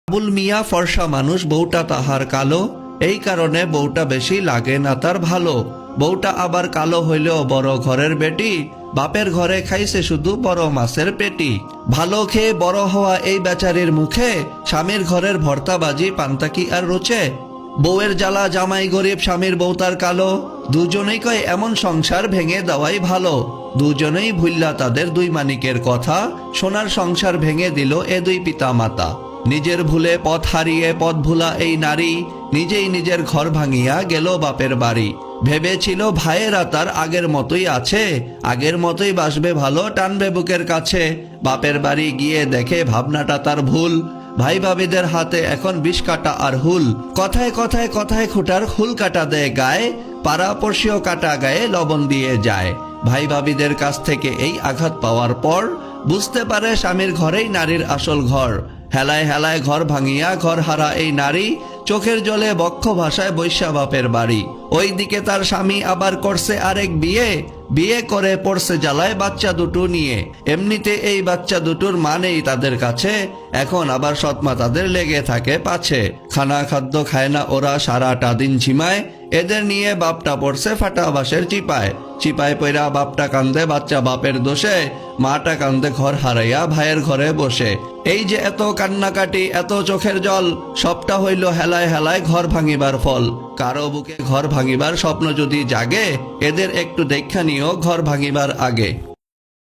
আবুল মিয়া ফর্সা মানুষ, বউটা তাহার কালো, এই কারণে বউটা বেশি লাগে না তার ভালো। বউটা আবার কালো হইলেও বড় ঘরের বেটি, বাপের ঘরে খাইছে শুধু বড় মাছের পেটি। ভালো খেয়ে বড় হওয়া এই বেচারির মুখে স্বামীর ঘরের ভর্তাবাজি পান্তা কি আর রুচে। বউয়ের জ্বালা জামাই গরিব, স্বামীর বউ তার কালো, দুজনেই কয় এমন সংসার ভেঙে দেওয়াই ভালো। দুজনেই ভুল্লা তাদের দুই মানিকের কথা, সোনার সংসার ভেঙে দিল এ দুই পিতা মাতা। নিজের ভুলে পথ হারিয়ে পথ ভুলা এই নারী, নিজেই নিজের ঘর ভাঙিয়া গেল বাপের বাড়ি। ভেবেছিল ভাইয়েরা তার আগের মতোই আছে, আগের মতোই বাসবে ভালো, টানবে বুকের কাছে। বাপের বাড়ি গিয়ে দেখে ভাবনাটা তার ভুল, ভাই ভাবিদের হাতে এখন বিষ কাটা আর হুল। কথায় কথায় কথায় খুঁটার হুল কাটা দেয় গায়ে, পাড়াপড়শিও কাটা গায়ে লবণ দিয়ে যায়। ভাই ভাবিদের কাছ থেকে এই আঘাত পাওয়ার পর বুঝতে পারে স্বামীর ঘরেই নারীর আসল ঘর। হেলায় হেলায় ঘর ভাঙিয়া ঘর হারা এই নারী, চোখের জলে বক্ষ ভাষায় বৈশ্যা বাপের বাড়ি। ওইদিকে তার স্বামী আবার করছে আরেক বিয়ে, বিয়ে করে পড়ছে জ্বালায় বাচ্চা দুটো নিয়ে। এমনিতে এই বাচ্চা দুটোর মা নেই তাদের কাছে, এখন আবার সৎমা তাদের লেগে থাকে পাছে। খানা খাদ্য খায় না ওরা, সারাটা দিন ঝিমায়, এদের নিয়ে বাপটা পড়ছে ফাটা বাঁশের চিপায়। চিপায় পইরা বাপটা কান্দে বাচ্চা বাপের দোষে, মাটা কান্দে ঘর হারাইয়া ভাইয়ের ঘরে বসে। এই যে এত কান্নাকাটি এত চোখের জল, সবটা হইল হেলায় হেলায় ঘর ভাঙিবার ফল। কারো বুকে ঘর ভাঙিবার স্বপ্ন যদি জাগে, এদের একটু দেখা নিও ঘর ভাঙিবার আগে।